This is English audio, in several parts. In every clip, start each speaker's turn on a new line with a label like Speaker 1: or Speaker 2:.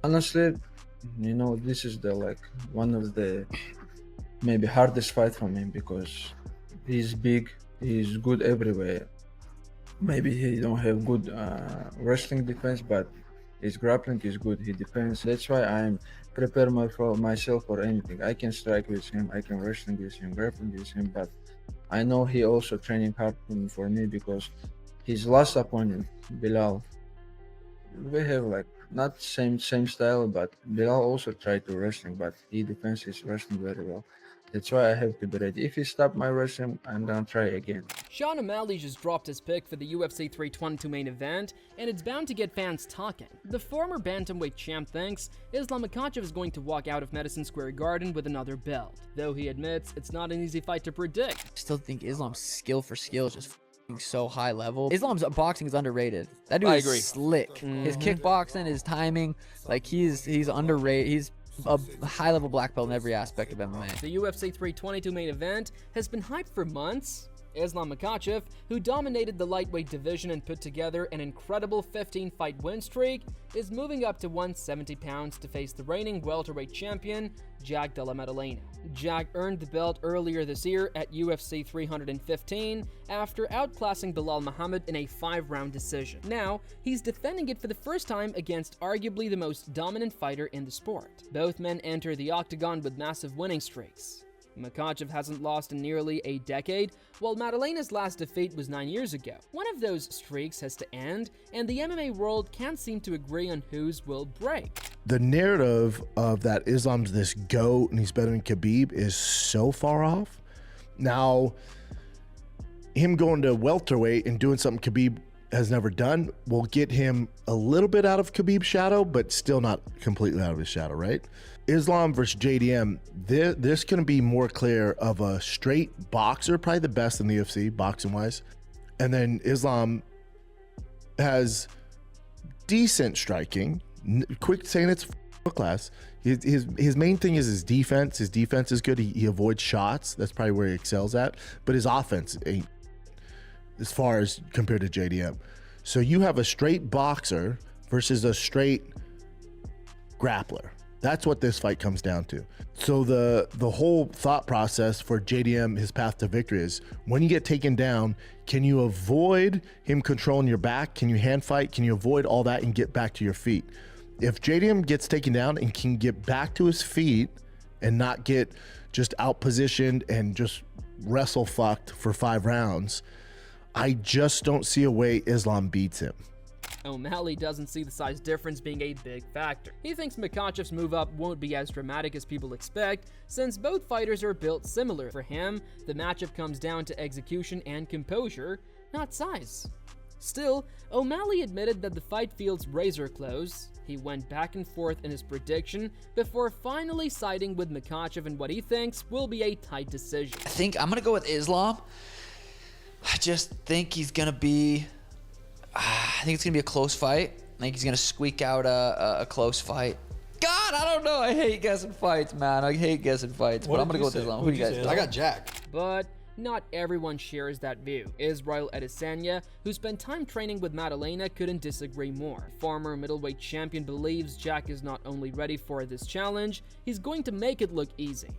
Speaker 1: Honestly, this is the like one of the maybe hardest fight for me because he's big, he's good everywhere. Maybe he don't have good wrestling defense, but his grappling is good. He defends. That's why I'm prepare for myself for anything. I can strike with him. I can wrestling with him, grappling with him. But I know he also training hard for me because his last opponent, Bilal, we have like not same style, but Bilal also tried to wrestling, but he defends his wrestling very well. That's why I have to be ready. If he stop my wrestling, I'm gonna try again.
Speaker 2: Sean O'Malley just dropped his pick for the UFC 322 main event, and it's bound to get fans talking. The former bantamweight champ thinks Islam Makhachev is going to walk out of Madison Square Garden with another belt, though he admits it's not an easy fight to predict.
Speaker 3: Still think Islam's skill for skill is just so high level. Islam's boxing is underrated. That dude
Speaker 4: I
Speaker 3: is
Speaker 4: agree.
Speaker 3: slick. His kickboxing, his timing, like he's underrated. He's a high level black belt in every aspect of MMA.
Speaker 2: The UFC 322 main event has been hyped for months. Islam Makhachev, who dominated the lightweight division and put together an incredible 15-fight win streak, is moving up to 170 pounds to face the reigning welterweight champion, Jack Della Maddalena. Jack earned the belt earlier this year at UFC 315 after outclassing Bilal Muhammad in a 5-round decision. Now, he's defending it for the first time against arguably the most dominant fighter in the sport. Both men enter the octagon with massive winning streaks. Makhachev hasn't lost in nearly a decade, while Maddalena's last defeat was 9 years ago. One of those streaks has to end, and the MMA world can't seem to agree on whose will break.
Speaker 5: The narrative of that Islam's this GOAT and he's better than Khabib is so far off. Now, him going to welterweight and doing something Khabib has never done will get him a little bit out of Khabib's shadow, but still not completely out of his shadow, right? Islam versus JDM, this going to be more clear of a straight boxer, probably the best in the UFC, boxing-wise. And then Islam has decent striking. Quick saying it's class. His main thing is his defense. His defense is good. He avoids shots. That's probably where he excels at. But his offense ain't as far as compared to JDM. So you have a straight boxer versus a straight grappler. That's what this fight comes down to. So the whole thought process for JDM, his path to victory is when you get taken down, can you avoid him controlling your back? Can you hand fight? Can you avoid all that and get back to your feet? If JDM gets taken down and can get back to his feet and not get just out positioned and just wrestle fucked for 5 rounds, I just don't see a way Islam beats him.
Speaker 2: O'Malley doesn't see the size difference being a big factor. He thinks Makhachev's move up won't be as dramatic as people expect, since both fighters are built similar. For him, the matchup comes down to execution and composure, not size. Still, O'Malley admitted that the fight feels razor close. He went back and forth in his prediction before finally siding with Makhachev in what he thinks will be a tight decision.
Speaker 3: I think I'm gonna go with Islam. I just think he's gonna be. I think it's gonna be a close fight. I think he's gonna squeak out a close fight. God, I don't know. I hate guessing fights, man. I hate guessing fights. But I'm gonna go with Islam. Who do you guys?
Speaker 4: I got Jack.
Speaker 2: But not everyone shares that view. Israel Adesanya, who spent time training with Maddalena, couldn't disagree more. Former middleweight champion believes Jack is not only ready for this challenge, he's going to make it look easy.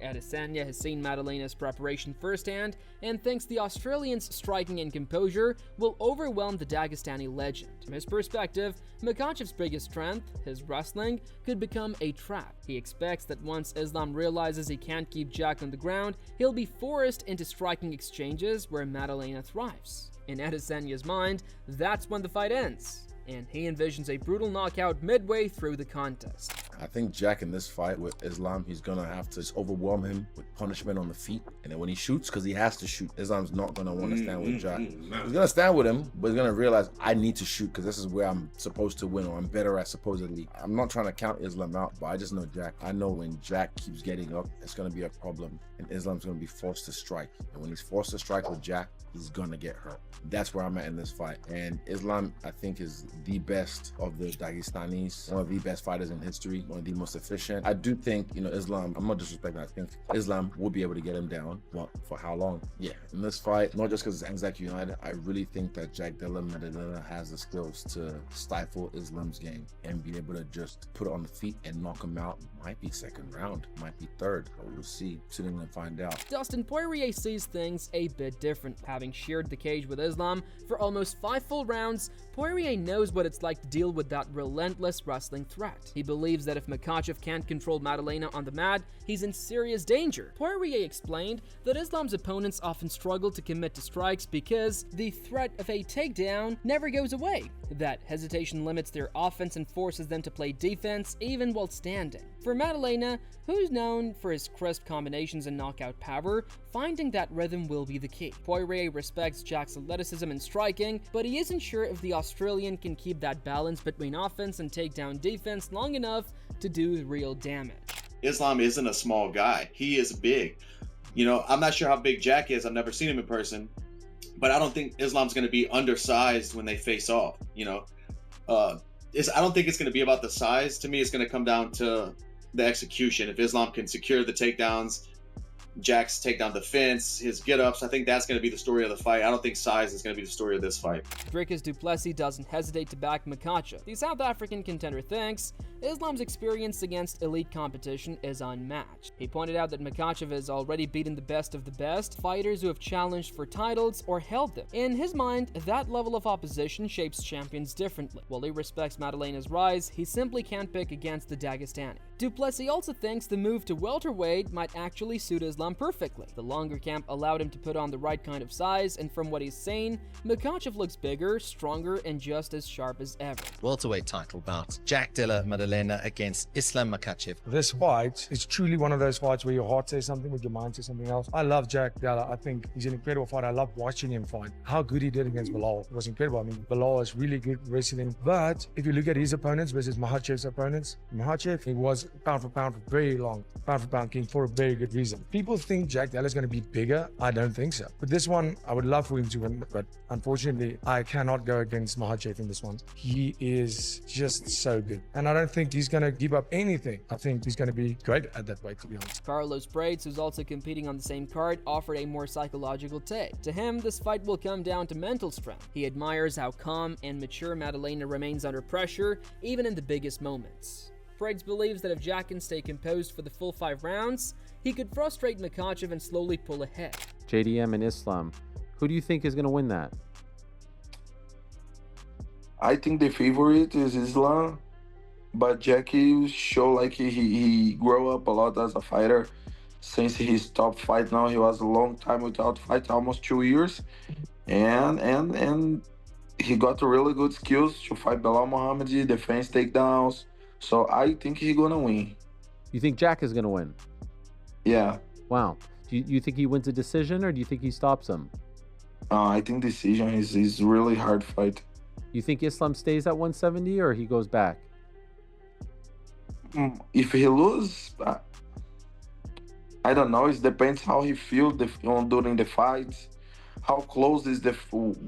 Speaker 2: Adesanya has seen Maddalena's preparation firsthand and thinks the Australian's striking and composure will overwhelm the Dagestani legend. From his perspective, Makhachev's biggest strength, his wrestling, could become a trap. He expects that once Islam realizes he can't keep Jack on the ground, he'll be forced into striking exchanges where Maddalena thrives. In Adesanya's mind, that's when the fight ends, and he envisions a brutal knockout midway through the contest.
Speaker 6: I think Jack in this fight with Islam, he's gonna have to just overwhelm him with punishment on the feet. And then when he shoots, because he has to shoot, Islam's not gonna want to stand with Jack. He's gonna stand with him, but he's gonna realize I need to shoot because this is where I'm supposed to win, or I'm better at supposedly. I'm not trying to count Islam out, but I just know Jack. I know when Jack keeps getting up, it's gonna be a problem, and Islam's gonna be forced to strike. And when he's forced to strike with Jack, he's gonna get hurt. That's where I'm at in this fight. And Islam, I think, is the best of the Dagestanis, one of the best fighters in history. one of the most efficient. I do think, Islam, I'm not disrespecting, I think Islam will be able to get him down. Well, for how long? Yeah, in this fight, not just because it's Anzac United, I really think that Jack Della Showdown has the skills to stifle Islam's game and be able to just put it on the feet and knock him out. Might be second round, might be third, but we'll see. Sitting and find out.
Speaker 2: Dustin Poirier sees things a bit different. Having shared the cage with Islam for almost 5 full rounds, Poirier knows what it's like to deal with that relentless wrestling threat. He believes that if Makhachev can't control Madalena on the mat, he's in serious danger. Poirier explained that Islam's opponents often struggle to commit to strikes because the threat of a takedown never goes away. That hesitation limits their offense and forces them to play defense even while standing. For Madalena, who's known for his crisp combinations and knockout power, finding that rhythm will be the key. Poirier respects Jack's athleticism and striking, but he isn't sure if the Australian can keep that balance between offense and takedown defense long enough to do real damage.
Speaker 4: Islam isn't a small guy. He is big. I'm not sure how big Jack is. I've never seen him in person, but I don't think Islam's going to be undersized when they face off. I don't think it's going to be about the size. To me, it's going to come down to the execution. If Islam can secure the takedowns, Jack's takedown defense, his get-ups, I think that's going to be the story of the fight. I don't think size is going to be the story of this fight.
Speaker 2: Dricus du Plessis doesn't hesitate to back Makhachev. The South African contender thinks Islam's experience against elite competition is unmatched. He pointed out that Makhachev has already beaten the best of the best, fighters who have challenged for titles or held them. In his mind, that level of opposition shapes champions differently. While he respects Madalena's rise, he simply can't pick against the Dagestani. Du Plessis also thinks the move to welterweight might actually suit Islam perfectly. The longer camp allowed him to put on the right kind of size, and from what he's saying, Makhachev looks bigger, stronger, and just as sharp as ever.
Speaker 7: Welterweight title bout. Jack Della Madalena against Islam Makhachev.
Speaker 8: This fight is truly one of those fights where your heart says something, but your mind says something else. I love Jack Della. I think he's an incredible fighter. I love watching him fight. How good he did against Bilal was incredible. I mean, Bilal is really good wrestling. But if you look at his opponents versus Makhachev's opponents, Makhachev, he was pound for pound for very long. Pound for pound king for a very good reason. People think Jack Della is going to be bigger. I don't think so. But this one, I would love for him to win, but unfortunately, I cannot go against Makhachev in this one. He is just so good. And I don't think he's going to give up anything. I think he's going to be great at that weight, to be honest.
Speaker 2: Carlos Prates, who's also competing on the same card, offered a more psychological take. To him, this fight will come down to mental strength. He admires how calm and mature Madalena remains under pressure, even in the biggest moments. Prates believes that if Jack can stay composed for the full 5 rounds, he could frustrate Makhachev and slowly pull ahead.
Speaker 9: JDM and Islam, who do you think is going to win that?
Speaker 10: I think the favorite is Islam, but Jackie show like he grew up a lot as a fighter. Since he stopped fight now, he was a long time without fight, almost 2 years, and he got really good skills to fight Belal Muhammad, defense takedowns. So I think he's gonna win.
Speaker 9: You think Jack is going to win?
Speaker 10: Yeah.
Speaker 9: Wow. Do you think he wins a decision, or do you think he stops him?
Speaker 10: I think decision is really hard fight.
Speaker 9: You think Islam stays at 170 or he goes back?
Speaker 10: If he lose, I don't know. It depends how he feels during the fight. How close is the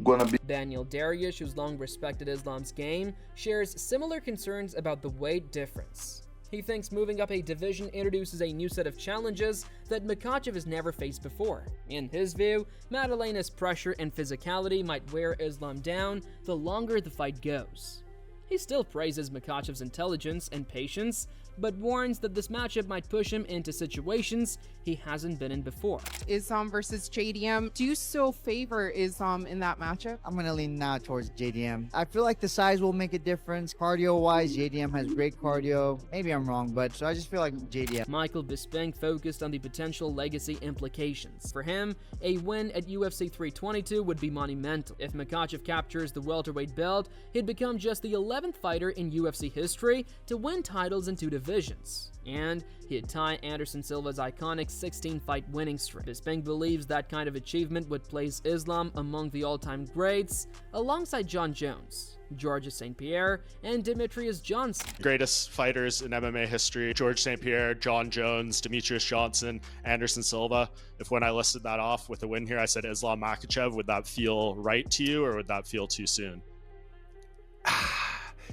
Speaker 10: gonna be?
Speaker 2: Daniel Dariush, who's long respected Islam's game, shares similar concerns about the weight difference. He thinks moving up a division introduces a new set of challenges that Makhachev has never faced before. In his view, Madalena's pressure and physicality might wear Islam down the longer the fight goes. He still praises Makhachev's intelligence and patience, but warns that this matchup might push him into situations he hasn't been in before.
Speaker 11: Islam versus JDM. Do you still favor Islam in that matchup?
Speaker 12: I'm going to lean now towards JDM. I feel like the size will make a difference. Cardio-wise, JDM has great cardio. Maybe I'm wrong, but so I just feel like JDM.
Speaker 2: Michael Bisping focused on the potential legacy implications. For him, a win at UFC 322 would be monumental. If Makhachev captures the welterweight belt, he'd become just the 11th fighter in UFC history to win titles in 2 divisions. And he'd tie Anderson Silva's iconic 16-fight winning streak. Bisping believes that kind of achievement would place Islam among the all-time greats, alongside John Jones, Georges St. Pierre, and Demetrius Johnson.
Speaker 13: Greatest fighters in MMA history: George St. Pierre, John Jones, Demetrius Johnson, Anderson Silva. If when I listed that off with a win here, I said Islam Makhachev, would that feel right to you, or would that feel too soon?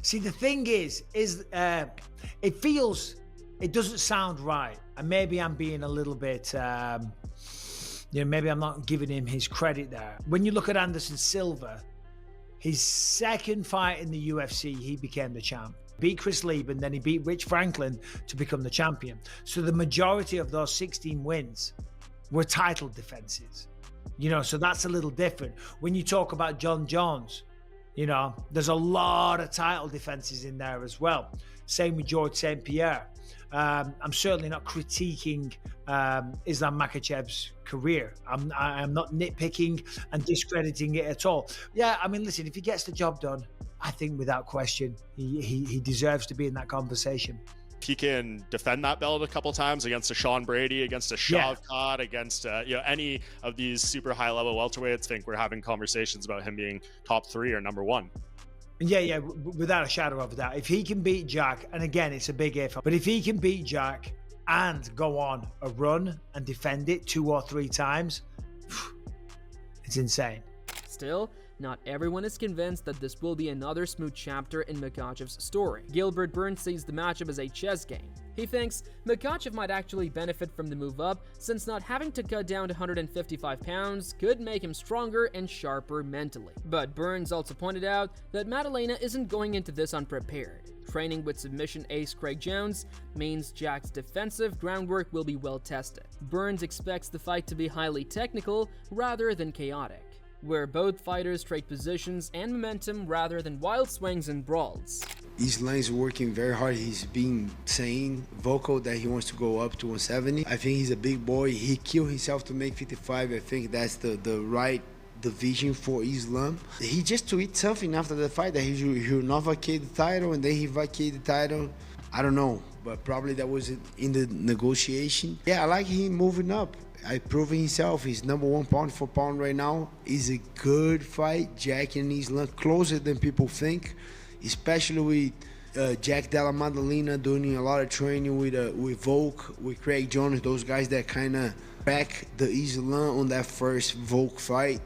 Speaker 14: See, the thing is it doesn't sound right. And maybe I'm being a little bit, maybe I'm not giving him his credit there. When you look at Anderson Silva, his second fight in the UFC, he became the champ. Beat Chris Lieben, then he beat Rich Franklin to become the champion. So the majority of those 16 wins were title defenses. So that's a little different. When you talk about John Jones, there's a lot of title defenses in there as well. Same with George St. Pierre. I'm certainly not critiquing Islam Makhachev's career. I'm not nitpicking and discrediting it at all. Yeah, I mean, listen, if he gets the job done, I think without question, he deserves to be in that conversation.
Speaker 13: He can defend that belt a couple times against a Sean Brady, against a Shavkat, against any of these super high level welterweights. I think we're having conversations about him being top 3 or number 1.
Speaker 14: Yeah, without a shadow of a doubt. If he can beat Jack, and again, it's a big if, but if he can beat Jack and go on a run and defend it 2 or 3 times, it's insane.
Speaker 2: Still, not everyone is convinced that this will be another smooth chapter in Makhachev's story. Gilbert Burns sees the matchup as a chess game. He thinks Makhachev might actually benefit from the move up, since not having to cut down to 155 pounds could make him stronger and sharper mentally. But Burns also pointed out that Maddalena isn't going into this unprepared. Training with submission ace Craig Jones means Jack's defensive groundwork will be well tested. Burns expects the fight to be highly technical rather than chaotic, where both fighters trade positions and momentum rather than wild swings and brawls.
Speaker 15: Islam is working very hard. He's been saying vocal that he wants to go up to 170. I think he's a big boy. He killed himself to make 55. I think that's the right division for Islam. He just tweeted something after the fight that he will not vacate the title, and then he vacated the title. I don't know, but probably that was in the negotiation. Yeah, I like him moving up. I proven himself. He's number 1 pound for pound right now. It's a good fight. Jack and Islam closer than people think, especially with Jack Della Maddalena doing a lot of training with Volk, with Craig Jones, those guys that kind of back the Islam on that first Volk fight.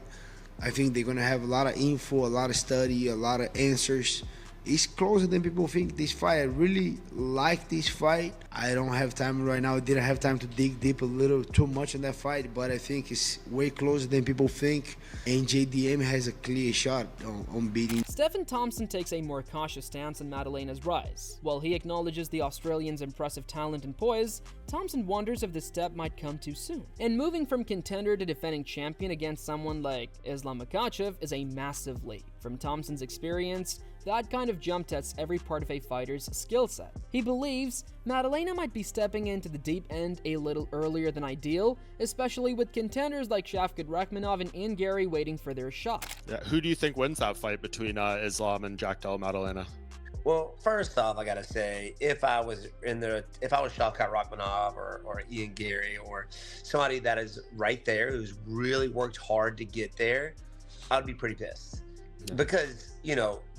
Speaker 15: I think they're going to have a lot of info, a lot of study, a lot of answers. It's closer than people think, this fight. I really like this fight. I don't have time right now. I didn't have time to dig deep a little too much in that fight, but I think it's way closer than people think. And JDM has a clear shot on beating.
Speaker 2: Stephen Thompson takes a more cautious stance on Maddalena's rise. While he acknowledges the Australian's impressive talent and poise, Thompson wonders if this step might come too soon. And moving from contender to defending champion against someone like Islam Makhachev is a massive leap. From Thompson's experience, that kind of jump tests every part of a fighter's skill set. He believes Maddalena might be stepping into the deep end a little earlier than ideal, especially with contenders like Shavkat Rakhmonov and Ian Gary waiting for their shot.
Speaker 13: Yeah, who do you think wins that fight between Islam and Jack Della Maddalena?
Speaker 16: Well, first off, I gotta say, if I was Shavkat Rakhmonov or Ian Gary or somebody that is right there who's really worked hard to get there, I'd be pretty pissed. Because,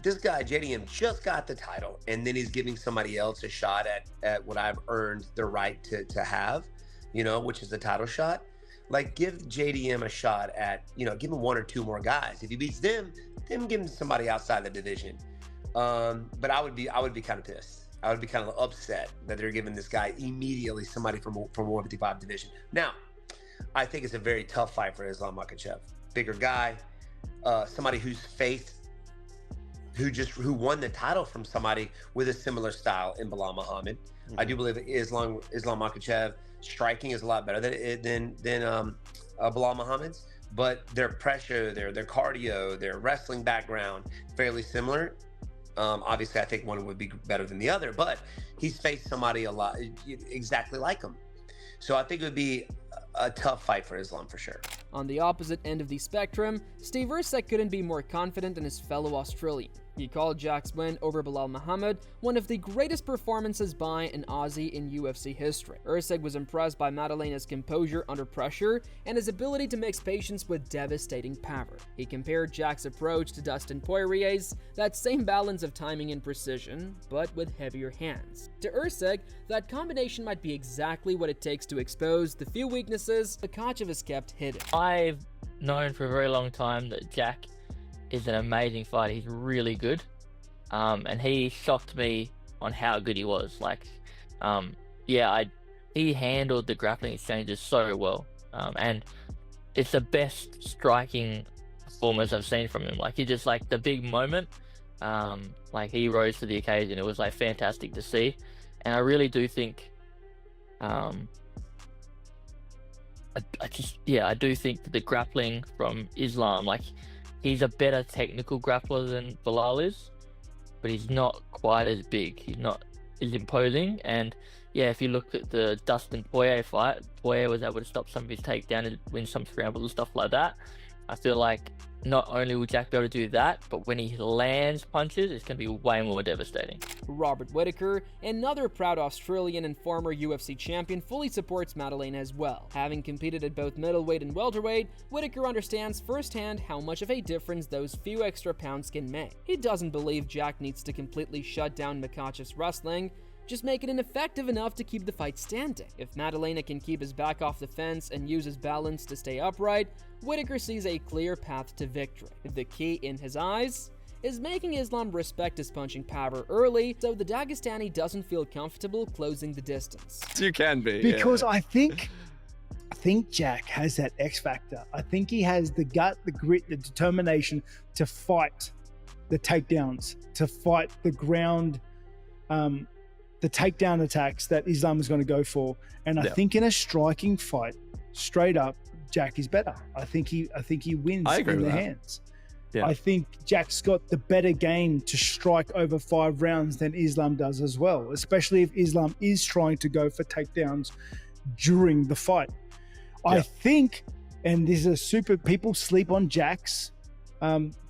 Speaker 16: this guy, JDM, just got the title, and then he's giving somebody else a shot at what I've earned the right to have, which is the title shot. Like, give JDM a shot at, give him 1 or 2 more guys. If he beats them, then give him somebody outside the division. But I would be kind of pissed. I would be kind of upset that they're giving this guy immediately somebody from 155 division. Now, I think it's a very tough fight for Islam Makhachev. Bigger guy, somebody who won the title from somebody with a similar style in Bilal Muhammad. Mm-hmm. I do believe Islam Makhachev striking is a lot better than Bilal Muhammad's, but their pressure, their cardio, their wrestling background, fairly similar. Obviously, I think one would be better than the other, but he's faced somebody a lot exactly like him. So I think it would be a tough fight for Islam for sure.
Speaker 2: On the opposite end of the spectrum, Steve Erceg couldn't be more confident in his fellow Australian. He called Jack's win over Bilal Muhammad one of the greatest performances by an Aussie in UFC history. Erceg was impressed by Maddalena's composure under pressure and his ability to mix patience with devastating power. He compared Jack's approach to Dustin Poirier's, that same balance of timing and precision, but with heavier hands. To Erceg, that combination might be exactly what it takes to expose the few weaknesses Makhachev has kept hidden.
Speaker 17: I've known for a very long time that Jack is an amazing fighter. He's really good. and he shocked me on how good he was. Like, he handled the grappling exchanges so well, and it's the best striking performance I've seen from him. Like, he just, like, the big moment, like, he rose to the occasion. It was, like, fantastic to see, and I really do think, I do think that the grappling from Islam, like, he's a better technical grappler than Bilal is, but he's not quite as big. He's not as imposing. And yeah, if you look at the Dustin Poirier fight, Poirier was able to stop some of his takedown and win some scrambles and stuff like that. I feel like not only will Jack be able to do that, but when he lands punches, it's going to be way more devastating.
Speaker 2: Robert Whittaker, another proud Australian and former UFC champion, fully supports Maddalena as well. Having competed at both middleweight and welterweight, Whittaker understands firsthand how much of a difference those few extra pounds can make. He doesn't believe Jack needs to completely shut down Makhachev's wrestling, just make it ineffective enough to keep the fight standing. If Maddalena can keep his back off the fence and use his balance to stay upright, Whittaker sees a clear path to victory. The key, in his eyes, is making Islam respect his punching power early so the Dagestani doesn't feel comfortable closing the distance.
Speaker 18: You can be.
Speaker 19: Because I think Jack has that X factor. I think he has the gut, the grit, the determination to fight the takedowns, to fight the ground, the takedown attacks that Islam is going to go for. And I think in a striking fight, straight up, Jack is better. I think he wins in the hands. Yeah. I think Jack's got the better game to strike over 5 rounds than Islam does as well, especially if Islam is trying to go for takedowns during the fight. Yeah. I think, and this is people sleep on Jack's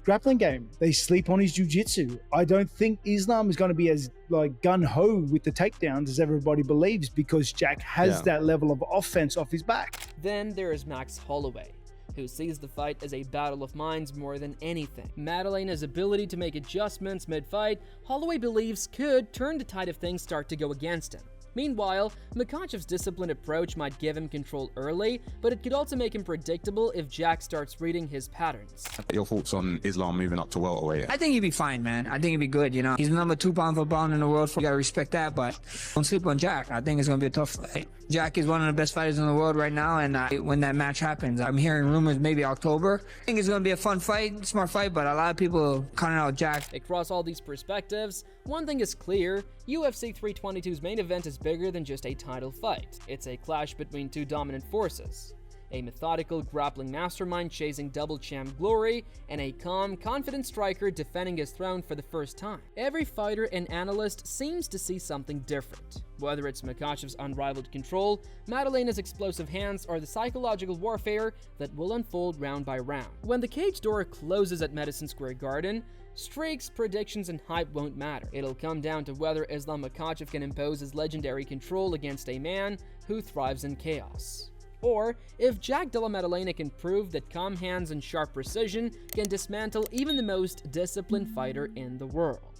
Speaker 19: grappling game. They sleep on his jiu-jitsu. I don't think Islam is going to be as like gun-ho with the takedowns as everybody believes, because Jack has that level of offense off his back.
Speaker 2: Then there is Max Holloway, who sees the fight as a battle of minds more than anything. Maddalena's ability to make adjustments mid-fight, Holloway believes could turn the tide if things start to go against him. Meanwhile, Makhachev's disciplined approach might give him control early, but it could also make him predictable if Jack starts reading his patterns.
Speaker 18: Your thoughts on Islam moving up to welterweight?
Speaker 20: I think he'd be fine, man. I think he'd be good, you know. He's the number 2 pound for pound in the world. You gotta respect that, but don't sleep on Jack. I think it's gonna be a tough fight. Jack is one of the best fighters in the world right now, and when that match happens, I'm hearing rumors maybe October. I think it's gonna be a fun fight, smart fight, but a lot of people counting out Jack.
Speaker 2: Across all these perspectives, one thing is clear: UFC 322's main event is bigger than just a title fight. It's a clash between 2 dominant forces. A methodical grappling mastermind chasing double champ glory, and a calm, confident striker defending his throne for the first time. Every fighter and analyst seems to see something different. Whether it's Makhachev's unrivaled control, Maddalena's explosive hands, or the psychological warfare that will unfold round by round. When the cage door closes at Madison Square Garden, streaks, predictions, and hype won't matter. It'll come down to whether Islam Makhachev can impose his legendary control against a man who thrives in chaos. Or if Jack Della Maddalena can prove that calm hands and sharp precision can dismantle even the most disciplined fighter in the world.